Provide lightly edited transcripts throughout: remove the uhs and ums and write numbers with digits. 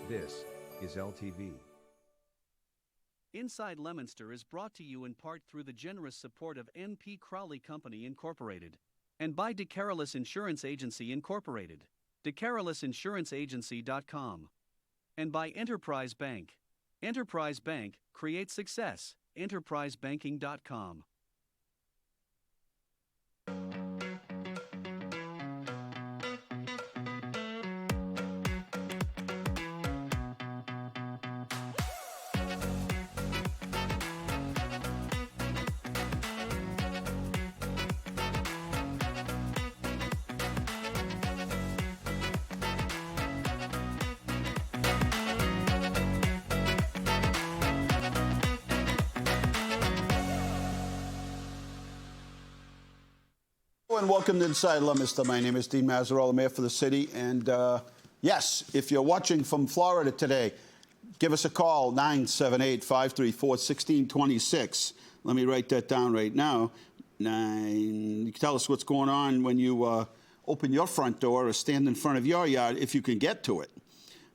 This is LTV. Inside Leominster is brought to you in part through the generous support of N.P. Crowley Company Incorporated and by DeCarolis Insurance Agency Incorporated, DeCarolisinsuranceagency.com, and by Enterprise Bank. Enterprise Bank creates success. EnterpriseBanking.com. And welcome to Inside Leominster. My name is Dean Mazzzarella, Mayor for the city. And yes, if you're watching from Florida today, give us a call, 978-534-1626. Let me write that down right now. You can tell us what's going on when you open your front door or stand in front of your yard, if you can get to it.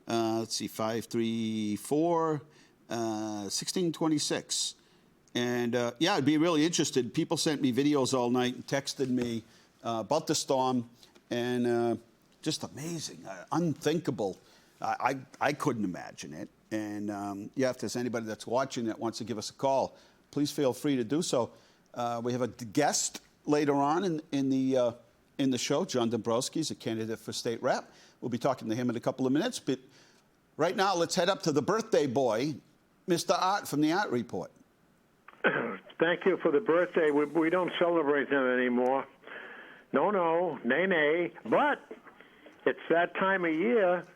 Let's see, 534-1626. And, yeah, I'd be really interested. People sent me videos all night and texted me about the storm, and just amazing, unthinkable. I couldn't imagine it. And, yeah, if there's anybody that's watching that wants to give us a call, please feel free to do so. We have a guest later on in the show. John Dombrowski is a candidate for state rep. We'll be talking to him in a couple of minutes. But right now, let's head up to the birthday boy, Mr. Art from the Art Report. Thank you for the birthday. We don't celebrate them anymore. No, nay. But it's that time of year.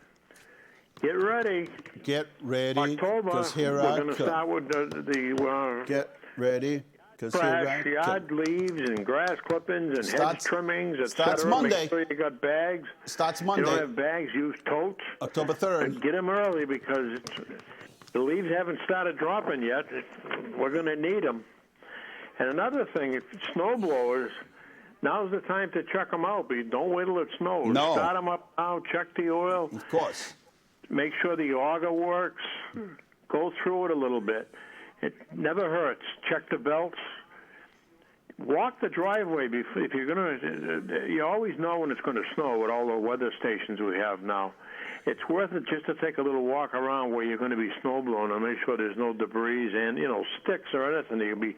Get ready. Get ready. October. We're going to start with the get ready. Trash, yard leaves and grass clippings and hedge trimmings, etc. Starts Monday. Make sure you got bags. Starts Monday. You don't have bags, use totes. October 3rd. Get them early because the leaves haven't started dropping yet. We're going to need them. And another thing, if snow blowers, now's the time to check them out. But don't wait till it snows. No. Start them up now. Check the oil. Of course. Make sure the auger works. Go through it a little bit. It never hurts. Check the belts. Walk the driveway before, if you're going to. You always know when it's going to snow with all the weather stations we have now. It's worth it just to take a little walk around where you're going to be snowblowing and make sure there's no debris and, sticks or anything.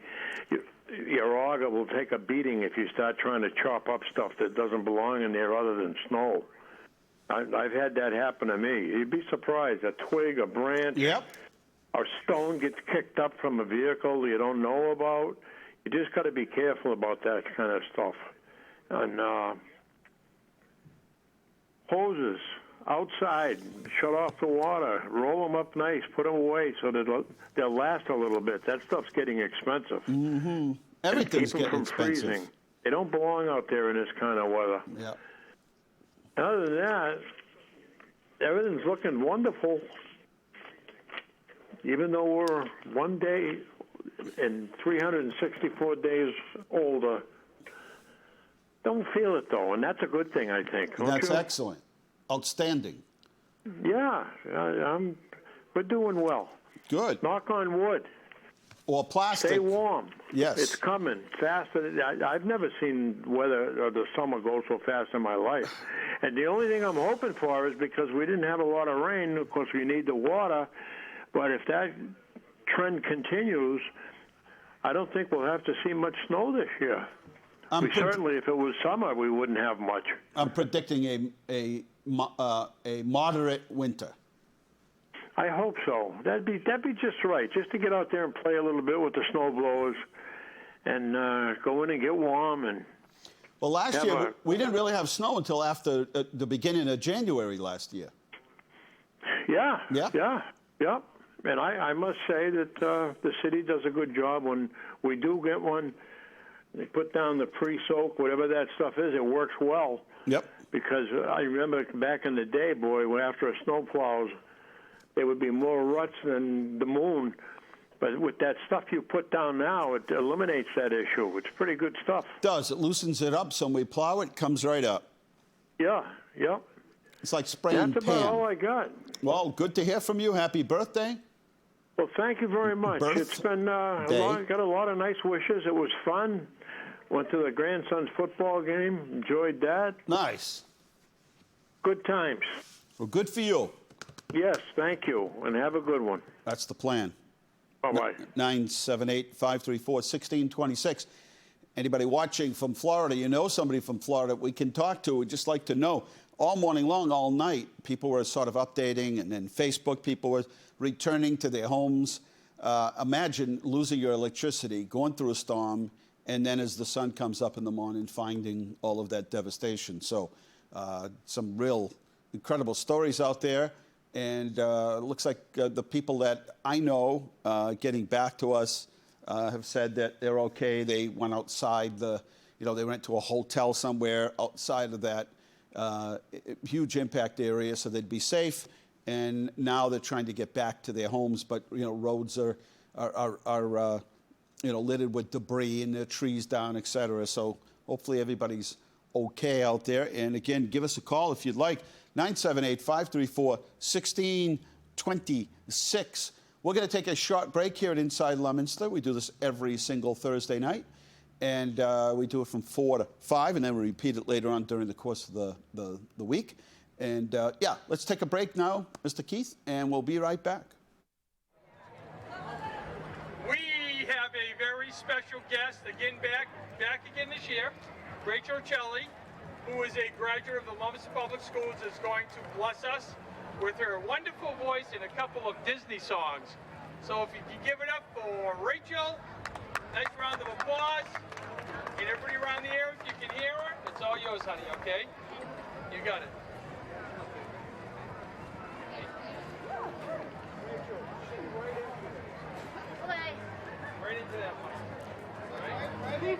Your auger will take a beating if you start trying to chop up stuff that doesn't belong in there other than snow. I've had that happen to me. You'd be surprised. A twig, a branch, or stone gets kicked up from a vehicle you don't know about. You just got to be careful about that kind of stuff. And hoses outside, shut off the water, roll them up nice, put them away so that they'll last a little bit. That stuff's getting expensive. Mm-hmm. Everything's getting expensive. Freezing. They don't belong out there in this kind of weather. Yeah. Other than that, everything's looking wonderful. Even though we're one day and 364 days older, don't feel it though, and that's a good thing, I think. That's excellent. Outstanding. Yeah, we're doing well. Good. Knock on wood. Or plastic. Stay warm. Yes. It's coming faster. I've never seen weather or the summer go so fast in my life. And the only thing I'm hoping for is because we didn't have a lot of rain, of course we need the water, but if that trend continues, I don't think we'll have to see much snow this year. Certainly, if it was summer, we wouldn't have much. I'm predicting a moderate winter. I hope so. That'd be just right. Just to get out there and play a little bit with the snow blowers, and go in and get warm. And well, last year we didn't really have snow until after the beginning of January last year. Yeah. And I must say that the city does a good job when we do get one. They put down the pre-soak, whatever that stuff is. It works well. Yep. Because I remember back in the day, boy, after a snow plows, there would be more ruts than the moon. But with that stuff you put down now, it eliminates that issue. It's pretty good stuff. It does. It loosens it up, so when we plow it, it comes right up. Yeah, yep. It's like spraying That's about all Pam. I got. Well, good to hear from you. Happy birthday. Well, thank you very much. It's been got a lot of nice wishes. It was fun. Went to the grandson's football game. Enjoyed that. Nice. Good times. Well, good for you. Yes, thank you, and have a good one. That's the plan. Bye-bye. 978-534-1626. Anybody watching from Florida, you know somebody from Florida we can talk to. We'd just like to know. All morning long, all night, people were sort of updating, and then Facebook, people were returning to their homes. Imagine losing your electricity, going through a storm, and then as the sun comes up in the morning, finding all of that devastation. So some real incredible stories out there. And it looks like the people that I know getting back to us have said that they're okay. They went outside they went to a hotel somewhere outside of that huge impact area so they'd be safe. And now they're trying to get back to their homes, but roads are littered with debris and there are trees down, et cetera. So hopefully everybody's okay out there. And again, give us a call if you'd like. 978-534-1626. We're going to take a short break here at Inside Leominster. We do this every single Thursday night. And we do it from 4 to 5, and then we repeat it later on during the course of the week. And, let's take a break now, Mr. Keith, and we'll be right back. We have a very special guest again back again this year. Rachel Celli, who is a graduate of the Leominster Public Schools, is going to bless us with her wonderful voice and a couple of Disney songs. So if you can give it up for Rachel, nice round of applause. And everybody around the area, if you can hear her, it's all yours, honey, okay? You got it. Right into that one. All right? Ready?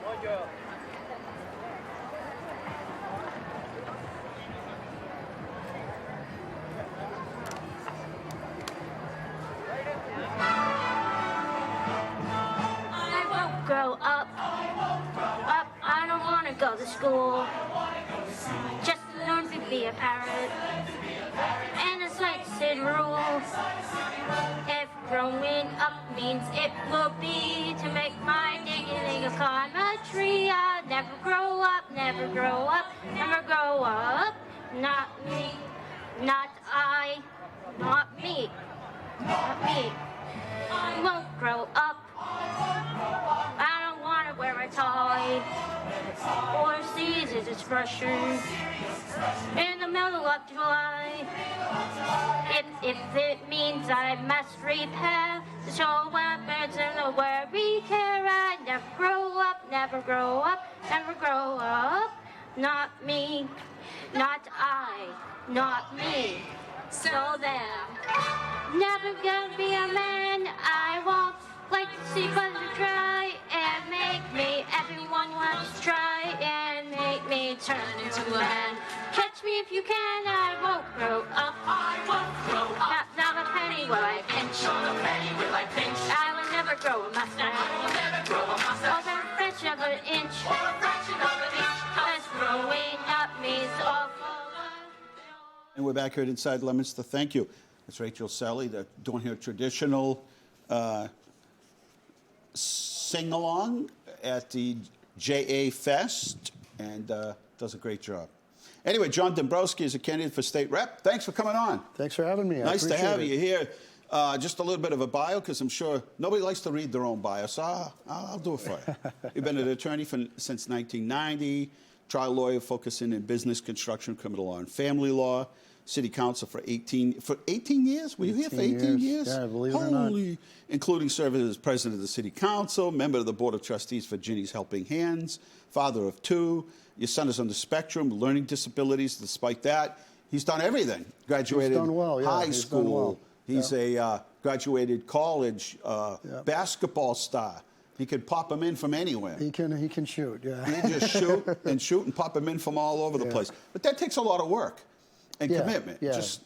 One girl. Grow up. I don't want to go to school. Just learn to be a parrot. And it's like said rules. If growing up means it will be to make my digging climb a tree, I'll never grow up, never grow up, never grow up. Not me, not I, not me, not me. I won't grow up. I don't want to wear a tie or Caesar's expression in the middle of July. If it means I must repair the show weapons and the wear we care, I never grow up, never grow up, never grow up. Not me, not I, not me. So there, never gonna be a man. I won't like to see butter dry and make me. Everyone wants to try and make me turn into a man. Catch me if you can. I won't grow up. I won't grow up. Not a penny will I pinch. Not a penny will I pinch. I will never grow a mustache. I will never grow a mustache. Or the fraction of an inch. Or a fraction of an inch. 'Cause growing up means awful. And we're back here at Inside Leominster. Thank you. It's Rachel Celli. They're doing her traditional sing-along at the JA Fest and does a great job. Anyway, John Dombrowski is a candidate for state rep. Thanks for coming on. Thanks for having me. Nice to have you here. Just a little bit of a bio, because I'm sure nobody likes to read their own bio, so I'll do it for you. You've been an attorney since 1990, trial lawyer focusing in business, construction, criminal law, and family law. City council for 18 years? Were you here for 18 years? Yeah, believe it or not. Including serving as president of the city council, member of the board of trustees for Ginny's Helping Hands, father of 2. Your son is on the spectrum, learning disabilities. Despite that, he's done everything. Graduated He's done well, yeah. high He's school. done well. He's a graduated college basketball star. He could pop him in from anywhere. He can shoot, yeah. He just shoot and pop him in from all over the place. But that takes a lot of work and commitment. Yeah. Just,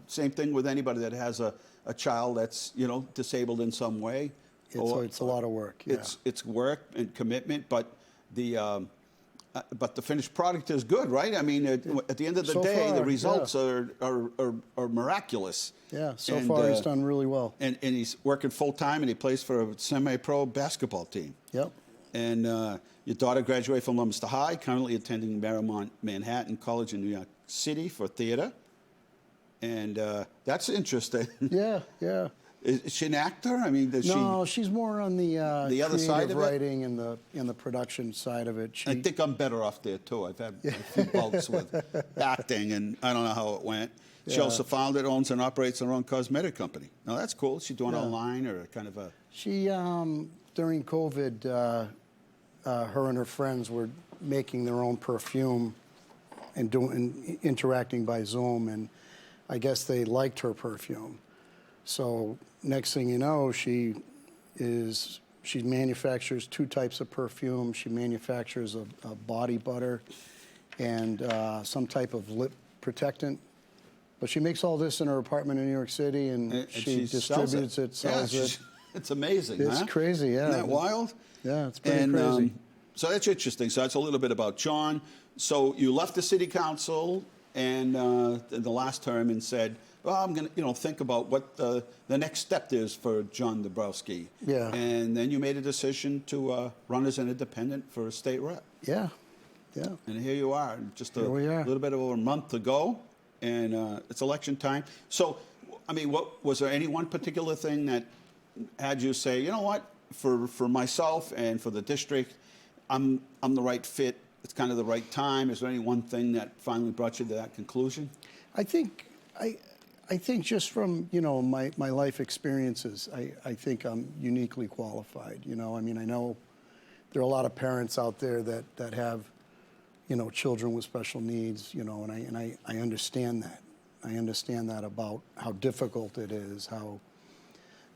same thing with anybody that has a child that's, disabled in some way. It's a lot of work. Yeah. It's work and commitment, but the but the finished product is good, right? I mean, at the end of the So day, far, the results yeah. are miraculous. Yeah, so And, far he's done really well. And he's working full-time, and he plays for a semi-pro basketball team. Yep. And your daughter graduated from Leominster High, currently attending Marymount Manhattan College in New York City for theater. And that's interesting. Yeah, yeah. Is she an actor? I mean, does No, she's more on the other side of it? writing and the production side of it. I think I'm better off there, too. I've had a few bouts with acting, and I don't know how it went. She Yeah. also founded, owns, and operates her own cosmetic company. Now, that's cool. She's doing online or kind of a... She, during COVID, her and her friends were making their own perfume and interacting by Zoom, and I guess they liked her perfume. So next thing you know, she manufactures 2 types of perfume. She manufactures a body butter and some type of lip protectant. But she makes all this in her apartment in New York City, and she distributes it, sells it. It's amazing, It's huh? crazy, yeah. Isn't that wild? Yeah, it's pretty crazy. So that's interesting. So that's a little bit about John. So you left the city council and in the last term and said, well, I'm going to think about what the next step is for John Dombrowski. Yeah. And then you made a decision to run as an independent for a state rep. Yeah, yeah. And here you are, just a we are. little bit over a month to go, and it's election time. So, I mean, was there any one particular thing that had you say, you know what, for myself and for the district, I'm the right fit, it's kind of the right time? Is there any one thing that finally brought you to that conclusion? I think just from my life experiences, I think I'm uniquely qualified. I mean, I know there are a lot of parents out there that have children with special needs. And I understand that. I understand that about how difficult it is. How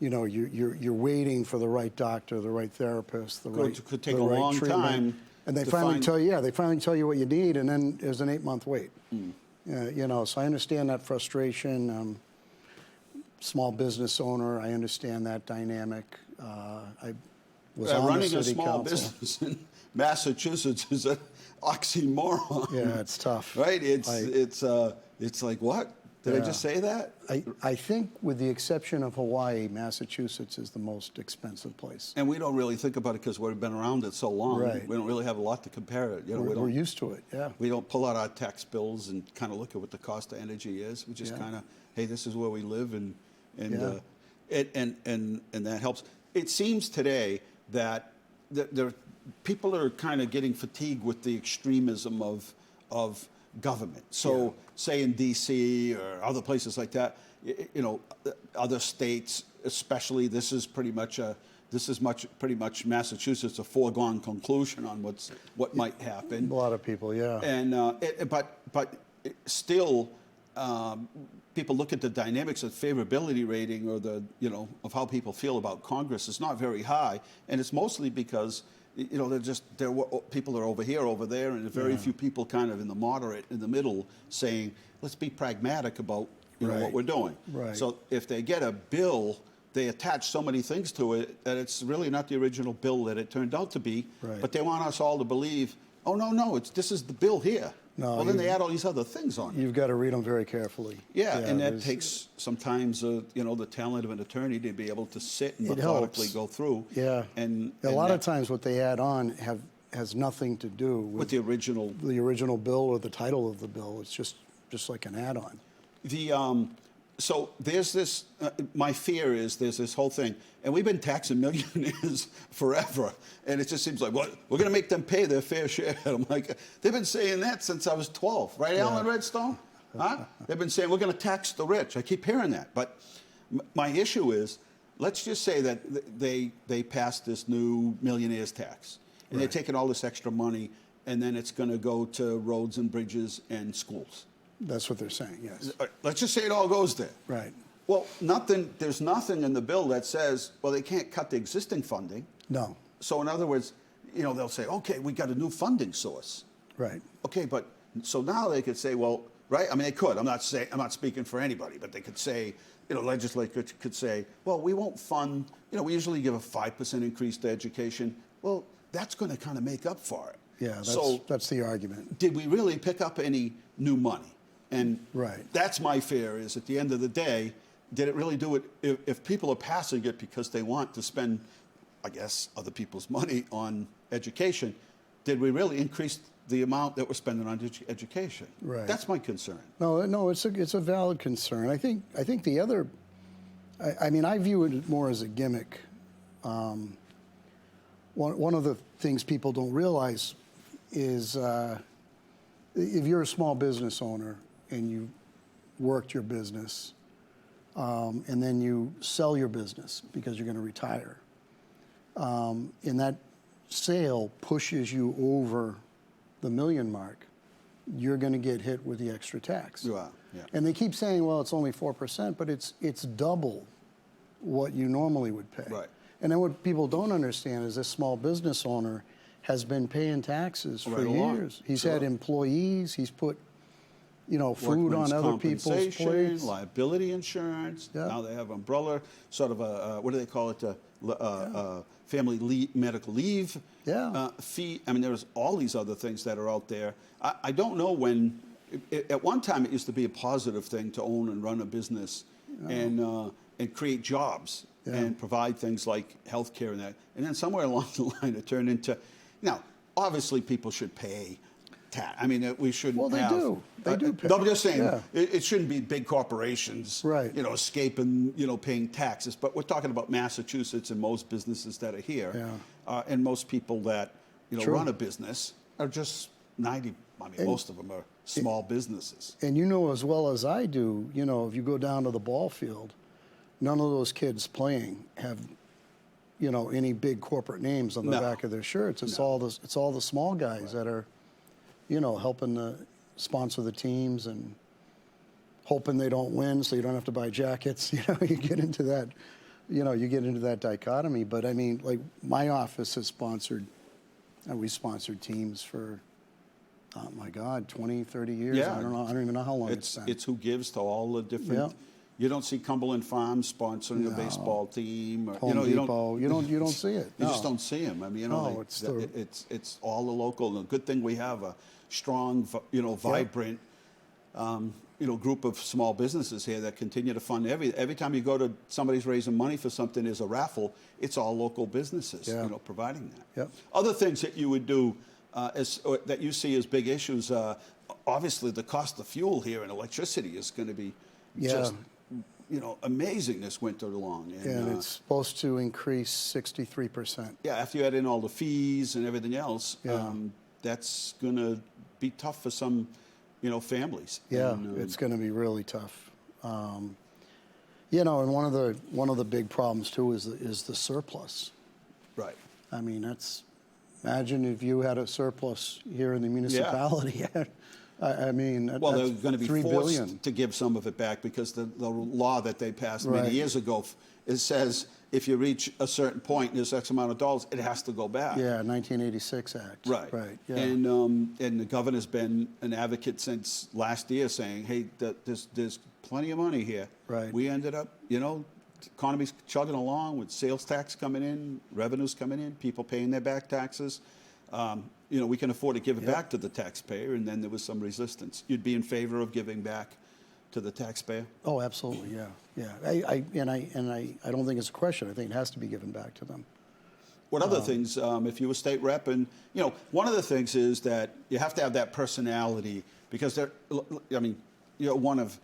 you're waiting for the right doctor, the right therapist, Could take the a right long treatment. time. And they finally tell you, they finally tell you what you need, and then there's an 8-month wait. So I understand that frustration. Small business owner, I understand that dynamic. I was on running the a city small council. business in Massachusetts is an oxymoron. Yeah, it's tough. Right? It's like, what? Did I just say that? I think, with the exception of Hawaii, Massachusetts is the most expensive place. And we don't really think about it because we've been around it so long. Right. We don't really have a lot to compare it. We're used to it. Yeah. We don't pull out our tax bills and kind of look at what the cost of energy is. We just kind of, hey, this is where we live, and that helps. It seems today that people are kind of getting fatigued with the extremism of government. So, say in D.C. or other places like that, other states, especially, this is pretty much Massachusetts a foregone conclusion on what might happen. A lot of people, yeah. And but still, people look at the dynamics of favorability rating or of how people feel about Congress. It's not very high, and it's mostly because people are over here, over there, and very few people kind of in the middle saying, let's be pragmatic about what we're doing. Right. So if they get a bill, they attach so many things to it that it's really not the original bill that it turned out to be. Right. But they want us all to believe, oh no, this is the bill here. No, well, then they add all these other things on it. You've got to read them very carefully. Yeah, and that takes sometimes, the talent of an attorney to be able to sit and It methodically helps. go through. Yeah. And a lot of times what they add on has nothing to do with the original bill or the title of the bill. It's just like an add-on. So there's this. My fear is there's this whole thing, and we've been taxing millionaires forever, and it just seems like, what, we're going to make them pay their fair share. I'm like, they've been saying that since I was 12, right, Alan Redstone? Huh? They've been saying we're going to tax the rich. I keep hearing that, but my issue is, let's just say that they passed this new millionaires tax, and they're taking all this extra money, and then it's going to go to roads and bridges and schools. That's what they're saying, yes. Let's just say it all goes there. Right. Well, there's nothing in the bill that says, well, they can't cut the existing funding. No. So in other words, they'll say, okay, we got a new funding source. Right. Okay, but so now they could say, well, right? I mean, they could. I'm not speaking for anybody, but they could say, legislature could say, well, we won't fund, we usually give a 5% increase to education. Well, that's going to kind of make up for it. Yeah, So that's the argument. did we really pick up any new money? And Right. that's my fear, is at the end of the day, did it really do it? If people are passing it because they want to spend, I guess, other people's money on education, did we really increase the amount that we're spending on education? Right. That's my concern. No, it's a valid concern. I think the other, I mean, I view it more as a gimmick. One of the things people don't realize is if you're a small business owner and you worked your business and then you sell your business because you're going to retire, and that sale pushes you over the million mark, you're going to get hit with the extra tax. You are, yeah. And they keep saying, well, it's only 4%, but it's double what you normally would pay. Right. And then what people don't understand is this small business owner has been paying taxes for Right along. years. He's Sure. had employees. He's put, food on Workman's other people's compensation, plates. liability insurance. Yeah. Now they have umbrella, sort of what do they call it? Family medical leave Yeah. fee. I mean, there's all these other things that are out there. I don't know when. At one time, it used to be a positive thing to own and run a business and create jobs and provide things like health care and that. And then somewhere along the line, it turned into, now, obviously people should pay tax. I mean, we shouldn't Well, they have. do. They do pay. No, I'm just saying, Yeah. it shouldn't be big corporations, Right. escaping, paying taxes. But we're talking about Massachusetts and most businesses that are here. Yeah. And most people that, True. run a business are just most of them are small businesses. And you know as well as I do, if you go down to the ball field, none of those kids playing have, any big corporate names on the No. back of their shirts. It's No. all the small guys that are, helping to sponsor the teams and hoping they don't win so you don't have to buy jackets. You get into that, dichotomy. But I mean, like my office has sponsored, we sponsored teams for, oh my God, 20, 30 years. Yeah. I don't even know how long it's been. It's who gives to all the different. Yeah. You don't see Cumberland Farms sponsoring a No. baseball team. Or, Home Depot. You don't see it. You No. just don't see them. I mean, No, it's all the local. And the good thing we have a strong, vibrant, group of small businesses here that continue to fund every time you go to somebody's raising money for something, there's a raffle. It's all local businesses, Yeah. providing that. Yep. Other things that you would do that you see as big issues. Obviously, the cost of fuel here and electricity is going to be just amazing this winter long. And it's supposed to increase 63%. Yeah, after you add in all the fees and everything else, Yeah. that's going to be tough for some, families. Yeah, And, it's going to be really tough. And one of the big problems too is the surplus. right. I mean, imagine if you had a surplus here in the municipality. I mean, Well, they're that's going to be $3 forced billion. to give some of it back because the law that they passed Right. many years ago, it says if you reach a certain point and there's X amount of dollars, it has to go back. Yeah, 1986 Act. Right. Right. Yeah. And the governor's been an advocate since last year, saying, "Hey, there's plenty of money here." Right. We ended up, the economy's chugging along with sales tax coming in, revenues coming in, people paying their back taxes. We can afford to give it back to the taxpayer, and then there was some resistance. You'd be in favor of giving back to the taxpayer? Oh, absolutely. Yeah. Yeah. I don't think it's a question. I think it has to be given back to them. What other things, if you were state rep, and, one of the things is that you have to have that personality because you're one of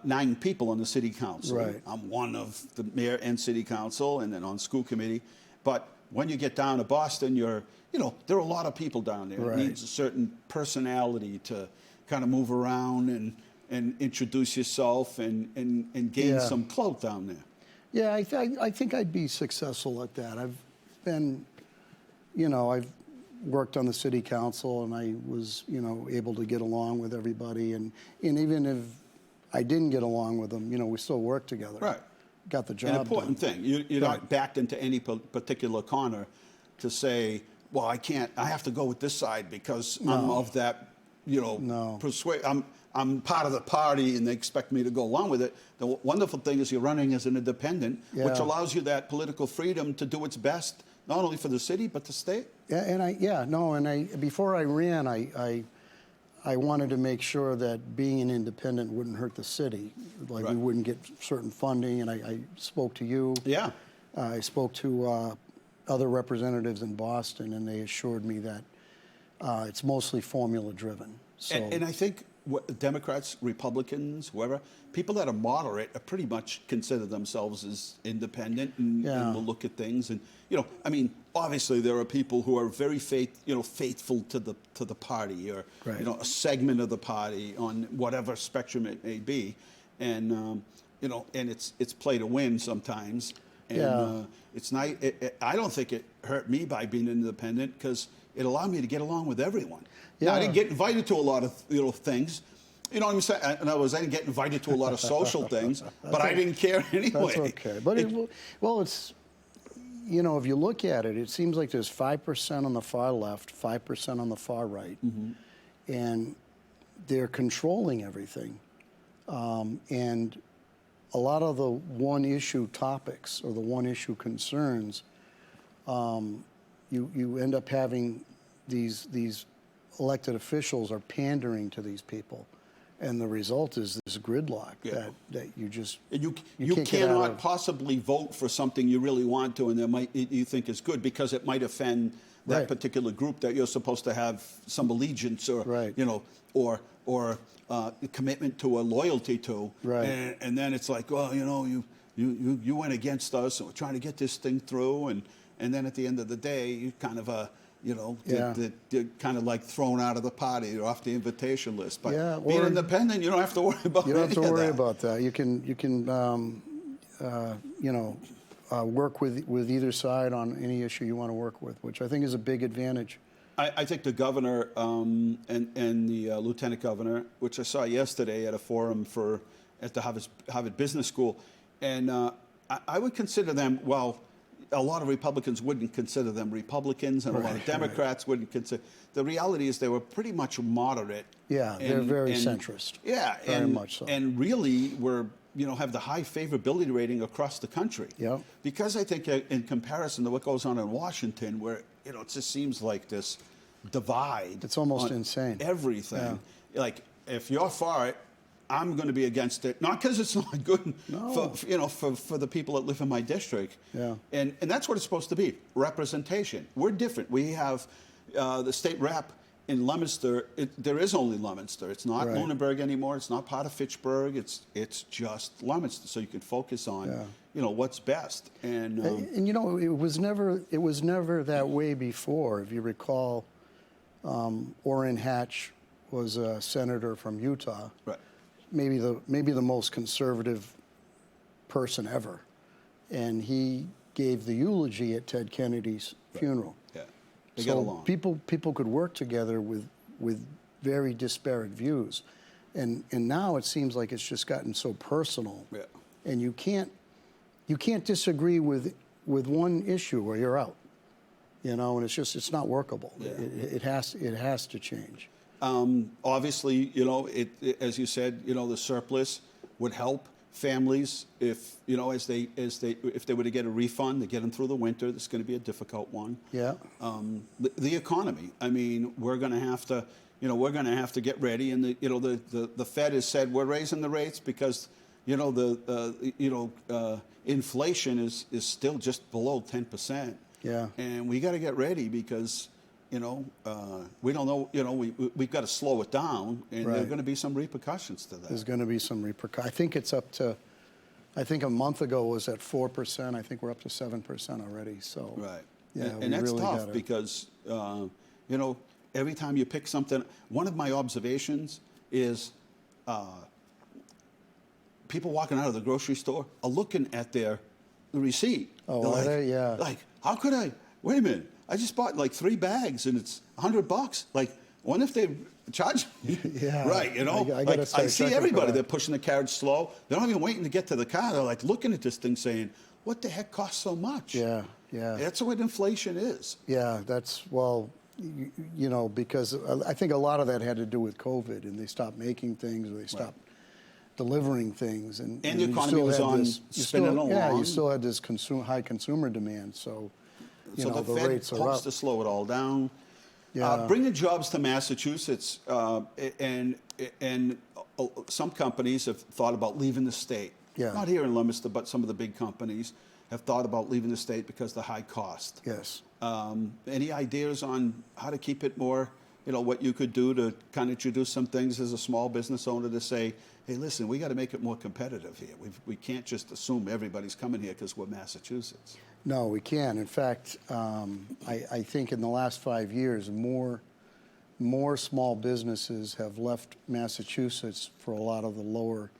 9 people on the city council. Right. I'm one of the mayor and city council and then on school committee. But when you get down to Boston, there are a lot of people down there. Right. It needs a certain personality to kind of move around and introduce yourself and gain some clout down there. Yeah, I think I'd be successful at that. I've been, I've worked on the city council and I was, able to get along with everybody. And even if I didn't get along with them, we still worked together. Right. Got the job An important done. thing. You're not backed into any particular corner to say, well, I have to go with this side because I'm of that, persuade. I'm part of the party and they expect me to go along with it. The wonderful thing is you're running as an independent, which Yeah. allows you that political freedom to do what's best not only for the city, but the state. Yeah, and before I ran, I wanted to make sure that being an independent wouldn't hurt the city. Like we wouldn't get certain funding, and I spoke to you. Yeah. I spoke to other representatives in Boston, and they assured me that it's mostly formula driven. So, and I think Democrats, Republicans, whoever, people that are moderate are pretty much consider themselves as independent and will look at things. And I mean, obviously there are people who are very faithful to the party or a segment of the party on whatever spectrum it may be, and and it's play to win sometimes. And it's not. I don't think it hurt me by being independent because it allowed me to get along with everyone. Yeah. Now, I didn't get invited to a lot of things. You know what I'm saying? I didn't get invited to a lot of social things, but I didn't care anyway. That's okay. But it's if you look at it, it seems like there's 5% on the far left, 5% on the far right, and they're controlling everything. And a lot of the one-issue topics or the one-issue concerns, you end up having these elected officials are pandering to these people, and the result is this gridlock that you just you can't cannot possibly vote for something you really want to, and you think is good because it might offend that particular group that you're supposed to have some allegiance or or commitment to or loyalty to, and then it's like, well, you went against us, and we're trying to get this thing through, and then at the end of the day, you kind of they're kind of like thrown out of the party or off the invitation list. But being independent, you don't have to worry about that. You don't have to worry about that. You can work with either side on any issue you want to work with, which I think is a big advantage. I think the governor and the lieutenant governor, which I saw yesterday at a forum at the Harvard Business School, and I would consider them, well, a lot of Republicans wouldn't consider them Republicans, and a lot of Democrats wouldn't consider. The reality is they were pretty much moderate. Yeah, they're very centrist. Yeah, very much so. And really were have the high favorability rating across the country. Yeah. Because I think in comparison to what goes on in Washington, where it just seems like this divide. It's almost insane. Everything. Yeah. Like if you're for it, I'm going to be against it, not because it's not good for the people that live in my district. Yeah. And that's what it's supposed to be, representation. We're different. We have the state rep in Leominster. There is only Leominster. It's not Lunenburg anymore. It's not part of Fitchburg. It's just Leominster. So you can focus on what's best. And it was never that way before. If you recall, Orrin Hatch was a senator from Utah. Right. Maybe the most conservative person ever, and he gave the eulogy at Ted Kennedy's funeral. Yeah, they get along. People could work together with very disparate views, and now it seems like it's just gotten so personal. Yeah. And you can't disagree with one issue or you're out. And it's not workable. Yeah. It has to change. Obviously, as you said, the surplus would help families if they were to get a refund to get them through the winter. That's going to be a difficult one. Yeah. The economy. I mean, we're going to have to get ready, and the Fed has said we're raising the rates because inflation is still just below 10%. Yeah. And we got to get ready because. We don't know, we've got to slow it down, and there are going to be some repercussions to that. There's going to be some repercussions. I think it's up to, a month ago it was at 4%. I think we're up to 7% already. So, yeah, and that's really tough because, every time you pick something, one of my observations is people walking out of the grocery store are looking at their receipt. Oh, are they? Yeah. Like, how could I, wait a minute. I just bought like 3 bags and it's $100. Like, what if they charge me? Yeah. Right, I see everybody. They're pushing the carriage slow. They're not even waiting to get to the car. They're like looking at this thing saying, what the heck costs so much? Yeah, yeah. That's what inflation is. Yeah, because I think a lot of that had to do with COVID, and they stopped making things, or they stopped delivering things. And the economy was on spinning along. Yeah, you still had this high consumer demand, so... So the the Fed rates are hopes up. to slow it all down. Yeah. Bringing jobs to Massachusetts, and some companies have thought about leaving the state. Yeah. Not here in Leominster, but some of the big companies have thought about leaving the state because of the high cost. Yes. Any ideas on how to keep it more, what you could do to kind of introduce some things as a small business owner to say, hey, listen, we got to make it more competitive here. We can't just assume everybody's coming here because we're Massachusetts. No, we can. In fact, I think in the last 5 years, more small businesses have left Massachusetts for a lot of the lower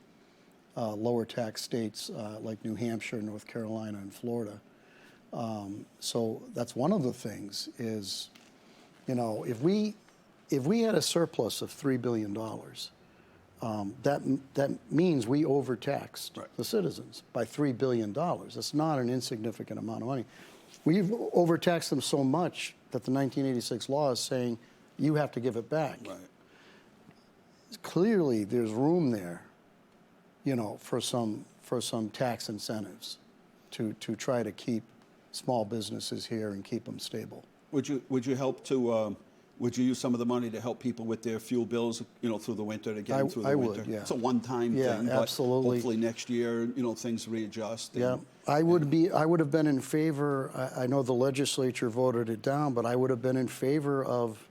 tax states like New Hampshire, North Carolina, and Florida. So that's one of the things is, if we had a surplus of $3 billion, that means we overtaxed the citizens by $3 billion. That's not an insignificant amount of money. We've overtaxed them so much that the 1986 law is saying you have to give it back. Right. Clearly, there's room there, for some tax incentives to try to keep small businesses here and keep them stable. Would you help to? Would you use some of the money to help people with their fuel bills, through the winter to get them through the winter? I would, yeah. It's a one-time thing, but absolutely. hopefully next year, things readjust. Yeah, I would have been in favor. I know the legislature voted it down, but I would have been in favor of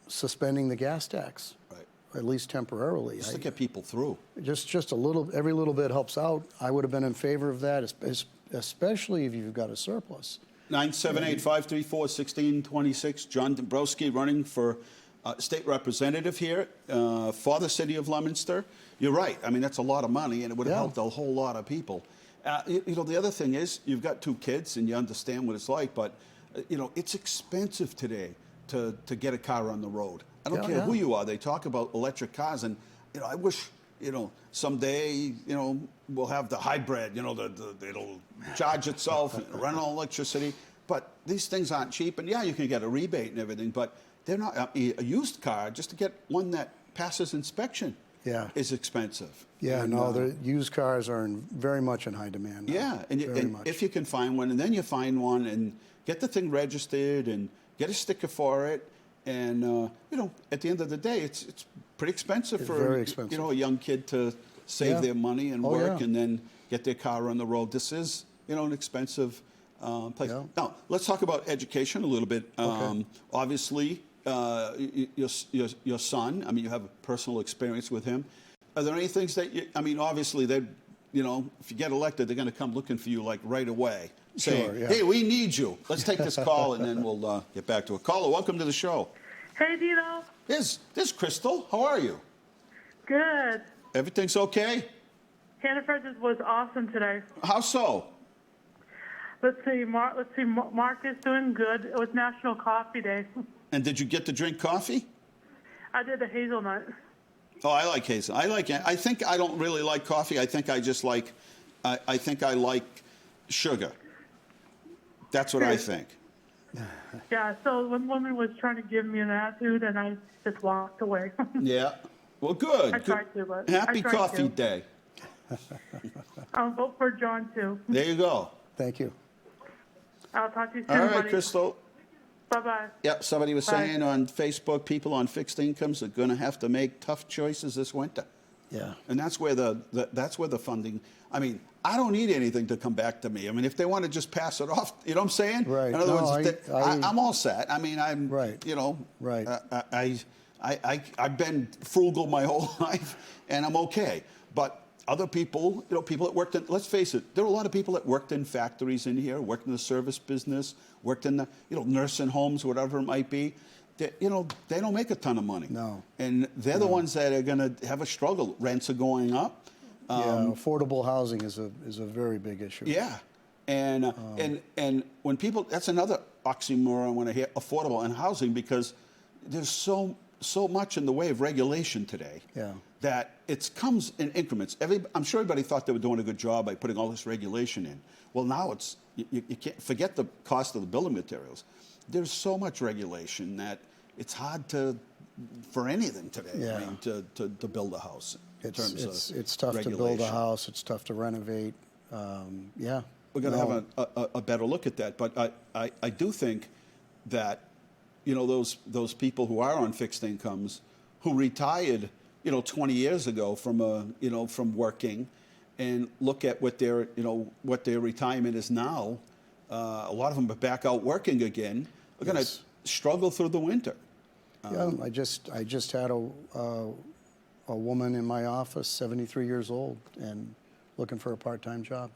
suspending the gas tax, at least temporarily. Just to get people through. Just a little. Every little bit helps out. I would have been in favor of that, especially if you've got a surplus. 978-534-1626. John Dombrowski running for state representative here for the city of Leominster. You're right. I mean, that's a lot of money, and it would have helped a whole lot of people. The other thing is you've got 2 kids, and you understand what it's like, but, it's expensive today to get a car on the road. I don't care who you are. They talk about electric cars, and, I wish, someday, we'll have the hybrid, it'll charge itself and run on electricity. But these things aren't cheap. And, you can get a rebate and everything, but they're not. A used car, just to get one that passes inspection is expensive. Yeah, the used cars are very much in high demand now. Yeah, and if you can find one, and then you find one and get the thing registered and get a sticker for it. And, at the end of the day, it's pretty expensive very expensive. A young kid to save their money and work and then get their car on the road. This is, an expensive place. Yeah. Now, let's talk about education a little bit. Obviously, your son, you have a personal experience with him. Are there any things that obviously, if you get elected, they're going to come looking for you like right away. Saying, hey, we need you. Let's take this call, and then we'll get back to it. Caller, welcome to the show. Hey, Dino. This Crystal. How are you? Good. Everything's okay? Hannaford was awesome today. How so? Let's see. Mark is doing good. It was National Coffee Day. And did you get to drink coffee? I did the hazelnut. Oh, I like hazel. I think I don't really like coffee. I think I just like. I think I like sugar. That's what I think. Yeah, so one woman was trying to give me an attitude, and I just walked away. Yeah. Well, good. I tried to, but Happy Coffee Day. I'll vote for John, too. There you go. Thank you. I'll talk to you soon, All right, buddy. Crystal. Bye-bye. Yep, somebody was Bye. saying on Facebook, people on fixed incomes are going to have to make tough choices this winter. Yeah. And that's where the funding. I don't need anything to come back to me. If they want to just pass it off, you know what I'm saying? Right. In other words, I'm all set. I'm right. Right. I've been frugal my whole life, and I'm okay. But other people, people that worked in, let's face it, there are a lot of people that worked in factories in here, worked in the service business, worked in the, nursing homes, whatever it might be. They don't make a ton of money. No. And they're the ones that are going to have a struggle. Rents are going up. Affordable housing is a very big issue. Yeah. And when people, that's another oxymoron when I hear affordable and housing, because there's so much in the way of regulation today that it comes in increments. I'm sure everybody thought they were doing a good job by putting all this regulation in. Well, now you can't forget the cost of the building materials. There's so much regulation that it's hard for anything today. To build a house. It's tough to build a house. It's tough to renovate. we're going to have a better look at that. But I do think that, you know, those people who are on fixed incomes, who retired, you know, 20 years ago from working, and look at what their retirement is now. A lot of them are back out working again. We're going to struggle through the winter. Yeah, I just had a woman in my office, 73 years old, and looking for a part-time job.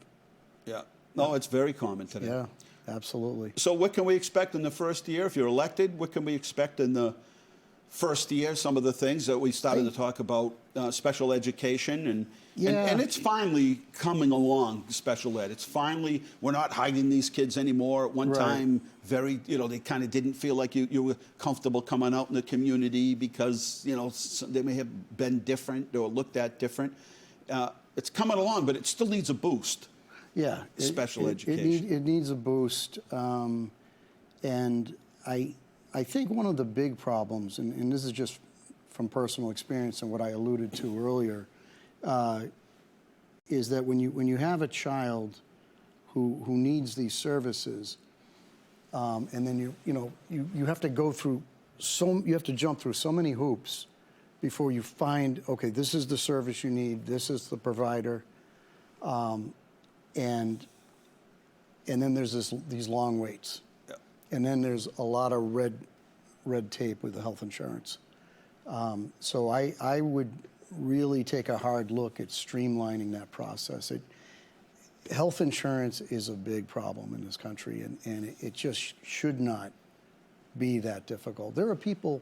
Yeah. No, it's very common today. Yeah, absolutely. So what can we expect in the first year? If you're elected, what can we expect in the first year? Some of the things that we started to talk about, special education, and it's finally coming along, special ed. It's finally, we're not hiding these kids anymore. At one time, they kind of didn't feel like you were comfortable coming out in the community because, you know, they may have been different or looked at different. It's coming along, but it still needs a boost. Yeah, special education. It needs a boost, and I think one of the big problems, and this is just from personal experience and what I alluded to earlier, is that when you have a child who needs these services, and then you have to go through you have to jump through so many hoops before you find, okay, this is the service you need, this is the provider, and then there's these long waits. Yeah. And then there's a lot of red tape with the health insurance. So I would really take a hard look at streamlining that process. Health insurance is a big problem in this country, and it just should not be that difficult. There are people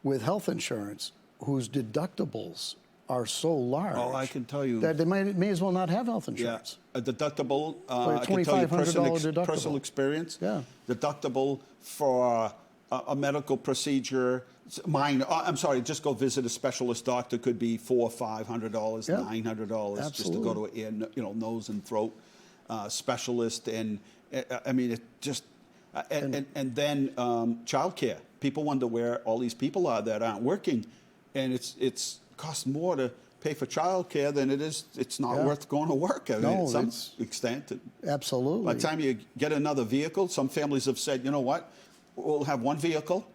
with health insurance whose deductibles are so large. Oh, I can tell you that they may as well not have health insurance. Yeah, a deductible. Like I can tell you $2,500 personal experience. Yeah, deductible for a medical procedure. Mine. I'm sorry. Just go visit a specialist doctor. Could be $400 or $500, $900 just to go to a nose and throat specialist. And I mean, it just and then childcare. People wonder where all these people are that aren't working, and it's costs more to pay for childcare than it is. It's not worth going to work. To some extent. Absolutely. By the time you get another vehicle, some families have said, you know what, we'll have one vehicle.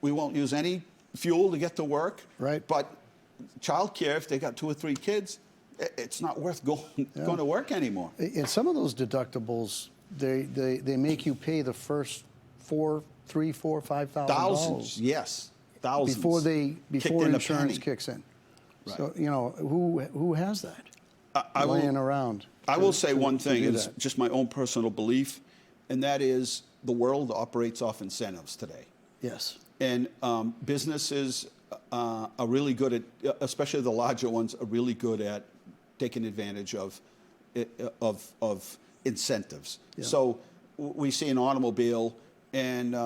We won't use any fuel to get to work. Right. But childcare, if they got 2 or 3 kids, it's not worth going to work anymore. And some of those deductibles, they make you pay the first $5,000. Thousands, yes, thousands. Before insurance kicks in. Right. So who has that laying around? I will say one thing. It's just my own personal belief, and that is the world operates off incentives today. Yes. And businesses are really good at, especially the larger ones, are really good at taking advantage of incentives. Yeah. So we see an automobile, and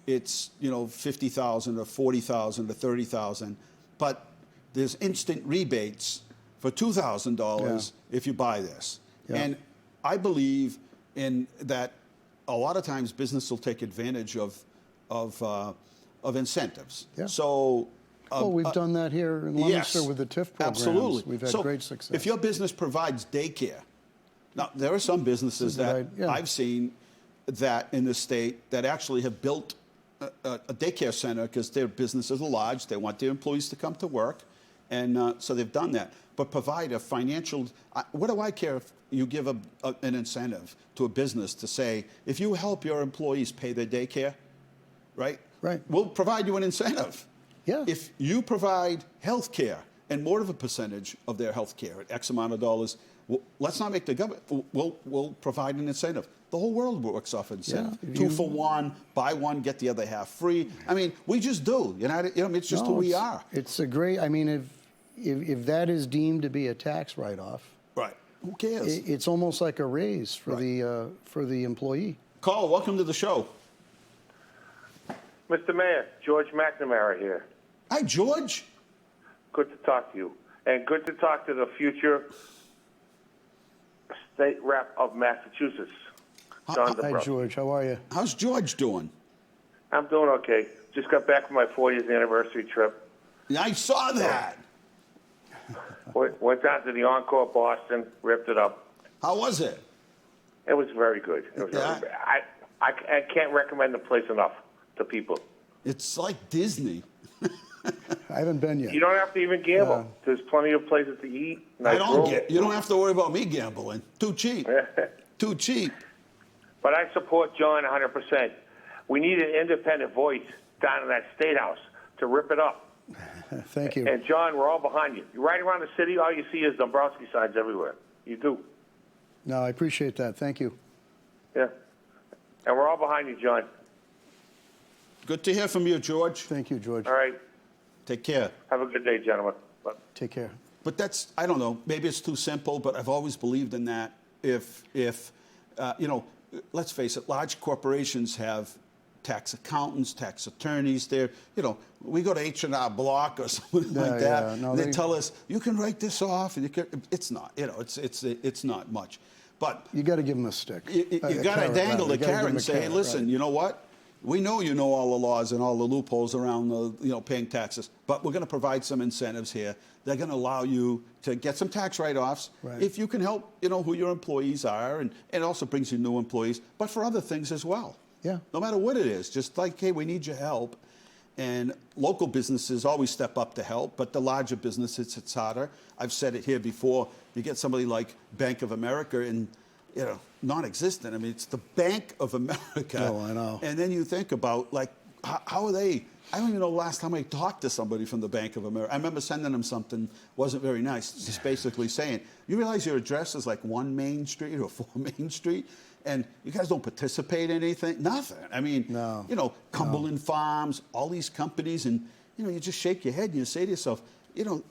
it's $50,000 or $40,000 or $30,000, but there's instant rebates for $2,000 if you buy this. Yeah. And I believe in that. A lot of times, business will take advantage of incentives. Yeah. So, we've done that here in Leominster with the TIF programs. Absolutely, we've had great success. If your business provides daycare, now there are some businesses that I've seen that in the state that actually have built a daycare center because their businesses are large. They want their employees to come to work, and so they've done that. But provide a financial. What do I care if you give an incentive to a business to say, if you help your employees pay their daycare, right? Right. We'll provide you an incentive. Yeah. If you provide health care and more of a percentage of their health care at X amount of dollars, let's not make the government. We'll provide an incentive. The whole world works off incentive. Yeah. 2 for 1, buy one, get the other half free. I mean, we just do. It's just who we are. It's a great. I mean, if that is deemed to be a tax write-off, right? Who cares? It's almost like a raise for the employee. Carl, welcome to the show. Mr. Mayor, George McNamara here. Hi, George. Good to talk to you. And good to talk to the future state rep of Massachusetts, John Dombrowski. Hi, George. How are you? How's George doing? I'm doing okay. Just got back from my 40th anniversary trip. Yeah, I saw that. Went down to the Encore Boston, ripped it up. How was it? It was very good. I can't recommend the place enough to people. It's like Disney. I haven't been yet. You don't have to even gamble. Yeah. There's plenty of places to eat. I don't get. You don't have to worry about me gambling. Too cheap. Too cheap. But I support John 100%. We need an independent voice down in that State House to rip it up. Thank you. And John, we're all behind you. You ride around the city, all you see is Dombrowski signs everywhere. You do. No, I appreciate that. Thank you. Yeah. And we're all behind you, John. Good to hear from you, George. Thank you, George. All right. Take care. Have a good day, gentlemen. Bye. Take care. But that's, I don't know, maybe it's too simple, but I've always believed in that. If you know, let's face it, large corporations have tax accountants, tax attorneys. They're, you know, we go to H&R Block or something like that. Yeah. No, they tell us, you can write this off. And you can, it's not, you know, it's not much. But You got to give them a stick. you got to dangle the carrot and say, hey, listen, right. you know what? We know you know all the laws and all the loopholes around the, you know, paying taxes, but we're going to provide some incentives here. They're going to allow you to get some tax write-offs Right. if you can help, you know, who your employees are, and it also brings you new employees, but for other things as well. Yeah. No matter what it is, just like, hey, we need your help. And local businesses always step up to help, but the larger businesses, it's harder. I've said it here before. You get somebody like Bank of America and, you know, non-existent. I mean, it's the Bank of America. Oh, I know. And then you think about, like, how are they? I don't even know the last time I talked to somebody from the Bank of America. I remember sending them something, wasn't very nice, just basically saying, you realize your address is like 1 Main Street or 4 Main Street? And you guys don't participate in anything? Nothing. I mean, No. you know, Cumberland Farms, all these companies, and, you know, you just shake your head and you say to yourself, you know,